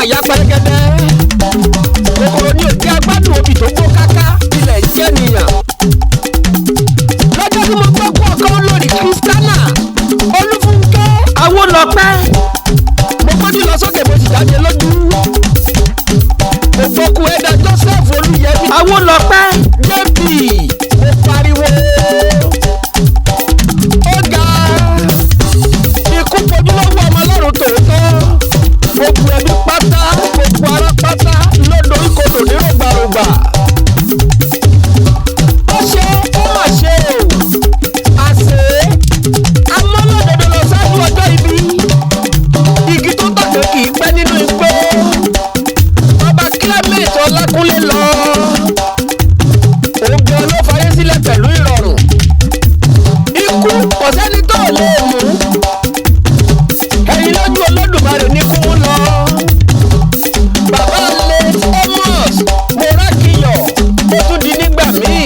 ọ̀yá pẹ́rẹ́gẹ́dẹ́ kòkòrò ní òkè agbádùn obì tó gbó káká ilẹ̀ jẹ́ nìyàn. lọ́jọ́ tí mo gbọ́ kú ọkọ olórí Kristiana Olúfúnkẹ́ Awólọ́pẹ́ mo gbójú lọ sókè mo sì jáde lójú. mo gbọ́ kú ẹ̀dá Joseph Olúyẹmí Awólọ́pẹ́ JP mo pariwo ó ga ikú pojúlówó ọmọ ọlọ́run tòótọ́ gbogbo ẹbí pátá gbogbo ará pátá lọ́dọ̀ ìkòtò ní rògbàrògbà. ó ṣe ó mà ṣe o àṣé amọ́lọ́dọ̀dọ̀ lọ ṣáájú ọjọ́ ibi igi tó tọ̀kẹ́ kì í pẹ́ nínú igbó. ọba Clement Ọlákúnlé lọ ògbé olófayé sílẹ̀ pẹ̀lú ìrọ̀rùn. ikú kò sẹ́ni tó lè mú ẹ̀yin lójú Olódùmarè ní kú mú lọ. bàbá lè Amos Morakiyo ó tún di nígbà míì.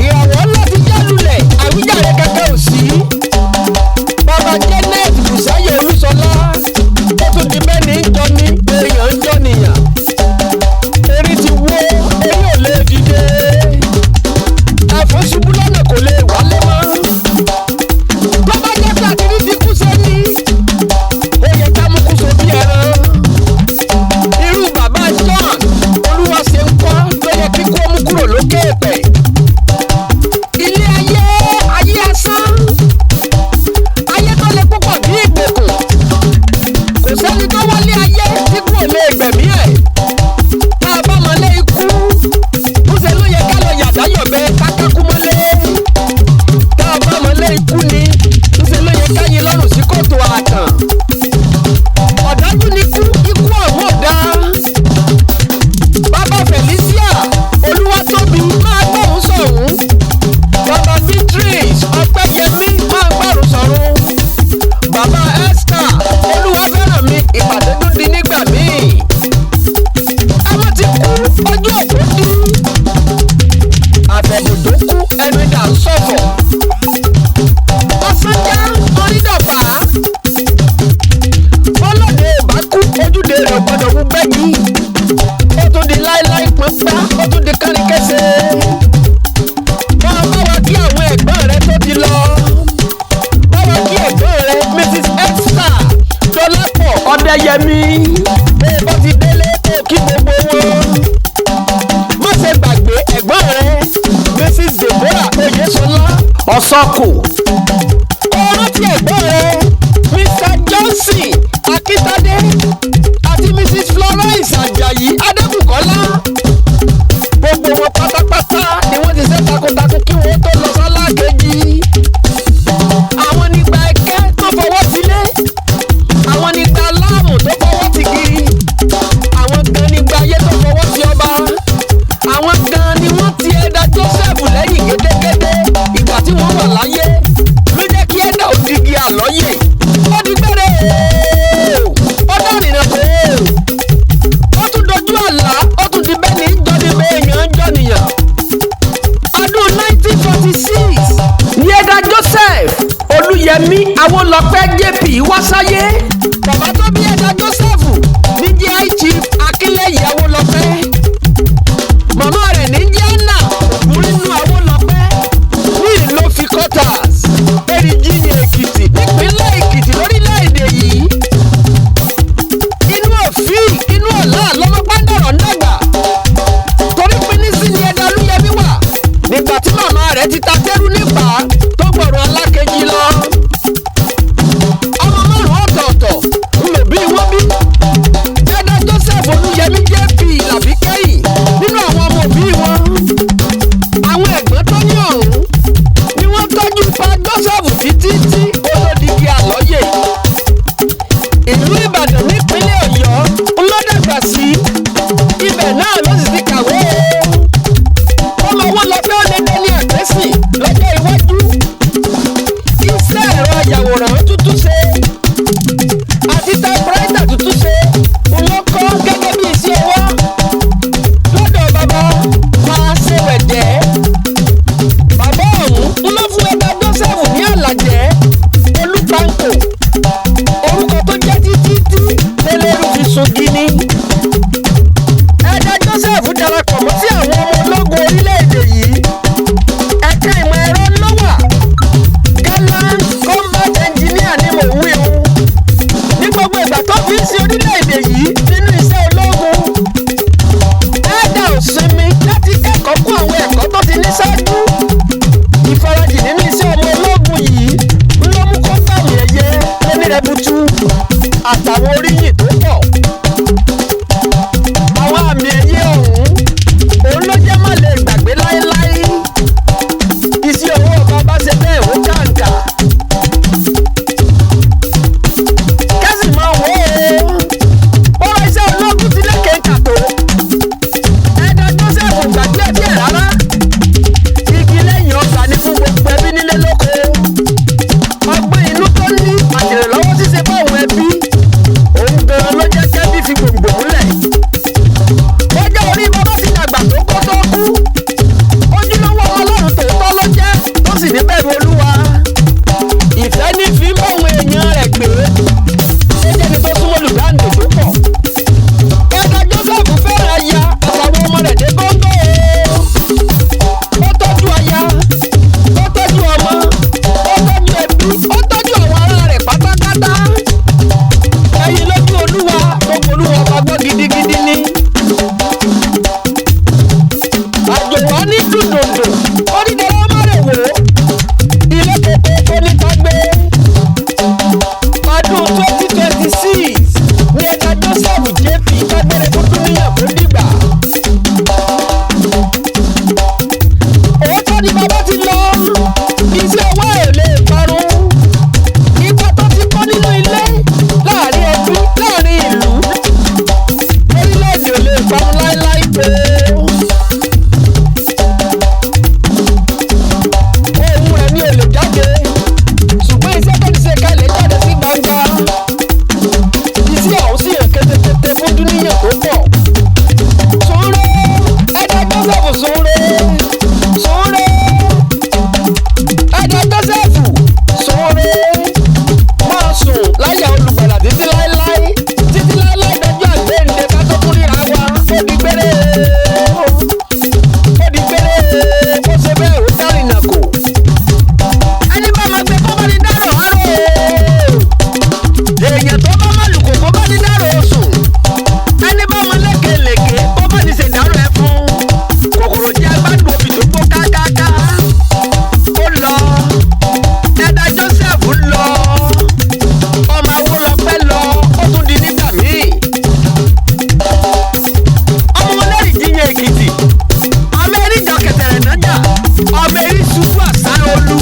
ìràwọ̀ ńlá ti jálulẹ̀ àwíjàre kẹ̀kẹ́ ò sí. bàbá Janet Bùsáyọ̀ Olúṣọlá ó tún di bẹ́ẹ̀ ní jọ ní èèyàn ń jọ nìyàn. erí ti wó eyín ò lè dìde. àfọ́sùbú lọ́nà kò lè wálé mọ́. tó bá jẹ́ pé àtìrí ti kú sẹ́ni ó yẹ ká mú kú so bí ẹran. irú bàbá John Olúwaṣeńkọ́ ló yẹ kí kó mú kúrò lókè èpẹ̀. ilé ayé ayé asán ayé tó le púpọ̀ bí ìgbèkùn kò sẹ́ni tó wọlé ayé tí kúrò lè gbẹ̀mí ẹ̀. tá a bá mọ̀lé ikú ńṣe ló yẹ ká lọ yàdá yọ̀bẹ kákákú mọ́lé. tá a bá mọ̀lé ikú ni ńṣe ló yẹ ká yín lọ́rùn sí kòtò àtàn. ọ̀dájú ni ikú ọ̀hún ọ̀dá. bàbá Felicia Olúwatóbi máa gbóhùn sọ̀hún. bàbá Beatrice Ọpẹ́yẹmí máa gbárùn sọ̀rún. bàbá Esther Olúwafẹ́rànmi ìpàdé tó di nígbà míì. àwọn ti kú ojú òpó dí. àbẹ̀bùdó kú ẹnu ìdá ń ṣọ̀fọ̀. ọ̀sánjá onídọ̀pá. bọ́lọ́dẹ bá kú ojúde rẹ̀ gbọ́dọ̀ wú bẹ́ẹ̀gì. ó tún di láíláí pọ́npá ó tún di kánikẹ́sẹ̀. máa bá wa kí àwọn ẹ̀gbọ́n rẹ tó ti lọ. bá wa kí ẹ̀gbọ́n rẹ Mrs. Esther Dọ́lápọ̀ Ọdẹ́yẹmí. bẹ́ẹ̀ bá ti délé kó kí gbogbo wọn. má ṣe gbàgbé ẹ̀gbọ́n rẹ Mrs. Deborah Oyèsọlá Ọ̀sọ́kù. kó rántí ẹ̀gbọ́n rẹ Mr. Johnson Akíntádé àti Mrs. Florence Ajayi Adébùkọ́lá. gbogbo wọn pátápátá ni wọ́n ti ṣe takuntakun kí wọ́n tó lọ sọ́lá kejì. àwọn nígbà ẹ̀kẹ́ tó fọwọ́ sílé. àwọn nígbà láàmù tó fọwọ́ sí kiri. àwọn gan nígbà ayé tó fọwọ́ sí ọba. àwọn gan ni wọ́n ti ẹ̀dá Joseph lẹ́yìn gédégédé ìgbà tí wọ́n wà láyé ló jẹ́ kí ẹ̀dá ò digi àlọ́yè. ó di gbére ó dárìnà pé ó tún dojú àlá ó tún di bẹ́ẹ̀ ní jọ́ni bẹ́ẹ̀ èèyàn ń jọ́nìyàn. ọdún 1946 ní ẹ̀dá Joseph Olúyẹmí Awólọ́pẹ́ JP wá sáyé. bàbá tó bí ẹ̀dá Joseph ní jẹ́ high chief Akínlẹ́yìn Awólọ́pẹ́. màmá rẹ̀ ní jẹ́ Anna Ògúnrínú Awólọ́pẹ́ ní Ìlófì quarters Èrìjìyìn Èkìtì nípínlẹ̀ Èkìtì lórílẹ̀‐èdè yìí. inú òfin inú ọ̀la lọ́mọ pàǹdàrọ̀ ń dàgbà. torí pínísì ni ẹ̀dá Olúyẹmí wà nígbà tí màmá rẹ̀ ti ta tẹ́rù nípa tó gbọ̀rọ̀ alákejì lọ. ọmọ márùn-ún ọ̀tọ̀ọ̀tọ̀ ńlòbí wọ́n bí. ẹ̀dá Joseph Olúyẹmí JP làbíkẹ́yìn nínú àwọn ọmọ òbí wọn. àwọn ẹ̀gbọ́n tó ní ọ̀hún ni wọ́n tọ́jú pa Joseph títí tí ó tó digi àlọ́yè. ìlú Ìbàdàn nípínlẹ̀ Ọ̀yọ́ ńlọ́dàgbà sí. ibẹ̀ náà ló sì ti kàwé. ọmọ Awólọ́pẹ́ ó lé ní àgbẹ̀sìn lọ́jọ́ iwájú. iṣẹ́ ẹ̀rọ ayàwòrán tuntun ṣe àti typewriter tuntun ṣe ló kọ́ gẹ́gẹ́ bí iṣẹ́ ọwọ́ lọ́dọ̀ bàbá máa ṣe wẹ̀jẹ́. bàbá ọ̀hún ló fún ẹgbẹ́ Joseph ní Àlàjẹ́ Olúpankò orúkọ tó jẹ́ títí àtàwọn oríyìn tó pọ̀. Àwọn àmì ẹ̀yẹ òun ló jẹ́ má lè gbàgbé láéláé. Iṣẹ́ ọwọ́ bàbá ṣe bẹ́ẹ̀ ó kàǹkà. Kẹ́sì máa wò ó. Bọ́lá iṣẹ́ ológun ti lékè kàtó. Ẹ̀dá Joseph gbàgbé díẹ̀ rárá. Igi lẹ́yìn ọgbà ni fún gbogbo ẹbí nílé lóko. Ọgbọ́n inú tó ní àtìrànlọ́wọ́ ṣíṣe fáwọn ẹbí. Òun gan-an ló jẹ́ kẹ́bí fi gbòǹgbò múlẹ̀. Ọjọ́ orí bàbá ti dàgbà tó kó tó kú. Ojúlówó Ọlọ́run tòótọ́ ló jẹ́ tó sì ní bẹ̀rù Olúwa. Ìfẹ́ ní fi ń báwọn èèyàn rẹ̀ gbé. Ó jẹ́ni tó súnmọ́ olùdáǹdè tó pọ̀. Ẹ̀dá Joseph fẹ́ràn aya àtàwọn ọmọ rẹ̀ dé góńgó. Ó tọ́jú aya, ó tọ́jú ọmọ, ó tọ́jú ẹbí, ó tọ́jú àwọn ará rẹ̀ pátápátá. Ẹyin lójú Olúwa, gbogbo Olúwa ọba gbọ́ gidigidi ni. Àjòwá ní dùndùndù, ó ní dẹ́rẹ́ má rè wò ó. Ilé kòkó tó ní ká gbé. Ọdún 2026 ní Ẹ̀dá Joseph JP kágbére fún Dúníyàn kó dìgbà. Òótọ́ ni bàbá ti lọ. Iṣẹ́ ọwọ́ ẹ̀ lè parun. Ipa tó ti kọ́ nínú ilé, láàrin ẹbí, láàrin ìlú. Orílẹ̀-èdè ò lè parun láéláé pé. Ohun rẹ̀ ni ò lè jáde. Ṣùgbọ́n iṣẹ́ tó ti ṣe kalẹ̀ jáde sí gbangba. Iṣẹ́ ọ̀hún sì hàn kétékété fún Dúníyàn tó pọ̀. Sùúrù Ẹ̀dá Joseph sùúrù. Sùúrù Ẹ̀dá Joseph sùúrù. Máa sùn láyà olùgbàlà títí láéláé. Títí láéláé dọjọ́ àgbéǹde ká tó tún ríra wa. Ó di gbére. Ó di gbére. Ó ṣe bẹ́ẹ̀ ó dárìnà kò. Ẹni bá máa gbé kó bá ní dárò àárò. Èèyàn tó bá máa lùkò kó bá ní dárò oṣù. Ẹni bá máa lékelèké kó bá ní ṣèdárò ẹ fún. Kòkòrò jẹ́ agbádùn obì tó gbó kákáká. Ó lọ. Ẹ̀dá Joseph lọ. Ọmọ Awólọ́pẹ́ lọ. Ó tún di nígbà míì. Ọmọ Ọlẹ́rìí jíyàn Èkìtì. Ọmọ Eríjà kẹ̀tẹ̀rẹ̀ nájà. Ọmọ Erí ṣubú àsáró olú.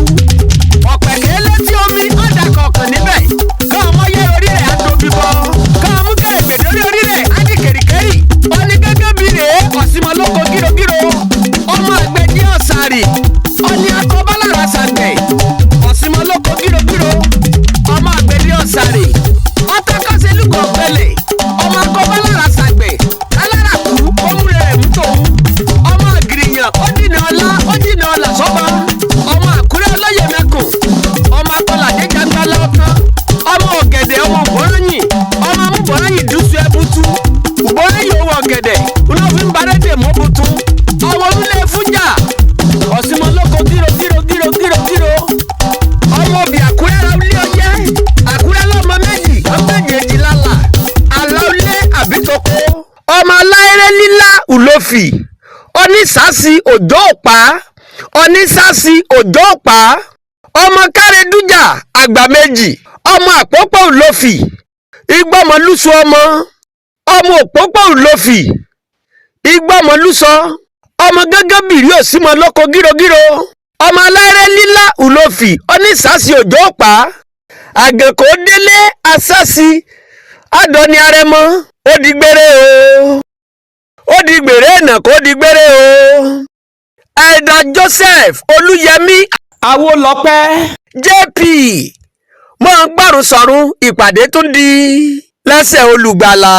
Ọ̀pẹ̀kẹ́ létí omi ọ̀dà kọ̀ọ̀kan níbẹ̀. Káwọn ọmọ yẹ orí rẹ̀ á tóbi bọ́. Káwọn mú kẹ̀rẹ̀gbẹ̀ lórí orí rẹ̀ á di kẹ̀ríkẹ́rì. Wọ́n ní gẹ́gẹ́ bí rèé ọ̀sìnmọ́lóko gírogíro. Ọmọ àgbẹ̀ ní ọ̀sàrì. Ọ̀ní akọ́bálára ṣàgbẹ̀. Ọ̀sìnmọ́lóko gírogíro. Ọmọ àgbẹ̀ ní ọ̀sàrì. Ọ̀tọ́kọ̀ṣe lúgọ̀ pẹ̀lẹ̀. Ọmọ akọ́bálára ṣàgbẹ̀. Alárakú ọmúrẹ̀ rẹ̀ mú tòun. Ọmọ àgìrìyàn ó dínà ọlà sọ́ba. Ọmọ Àkúrẹ́ olóyè mẹ́kùn. Ọmọ akọ́làdé jàgbálá ọ̀kan. Ọmọ ọ̀gẹ̀dẹ̀ ọmọ ògbóròyìn. Ọmọ amúbọ̀rọ̀yìn dúṣu ẹbútú. Ògbóròyìn owó ọ̀gẹ̀dẹ̀. Olófin barẹ́dẹ̀ mọ́bùtú. Ọmọ onílé fúnjà. Ọ̀sìnmọ́lóko gírogíro. Ọmọ òbí Àkúrẹ́ ra ilé ọyẹ́. Àkúrẹ́ lọ́mọ méjì. Ọgbẹ́jì lálà. Àlọ́ ilé àbítoko. Ọmọ aláìrẹ́ lílá ùlófì. Onísàásì òjò òpá. Onísàásì òjò òpá. Ọmọ Kárẹ́dújà àgbà méjì. Ọmọ Àpópó ùlófì. Igbọ́mọlúsọ ọmọ. Ọmọ Òpópó ùlófì. Igbọ́mọlúsọ. Ọmọ gẹ́gẹ́ bìrí Òsìmọ́lóko gírogíro. Ọmọ aláìrẹ́ lílá ùlófì. Onísàásì òjò òpá. Àgànkò délé asásì. Adọ́ni arẹmọ. Ó di gbére o. Ó di gbére ẹ̀nà kó di gbére o. Ẹ̀dá Joseph Olúyẹmí Awólọ́pẹ́ JP mọ́ gbọ́rùn sọ̀rùn ìpàdé tún di lẹ́sẹ̀ olùgbàlà.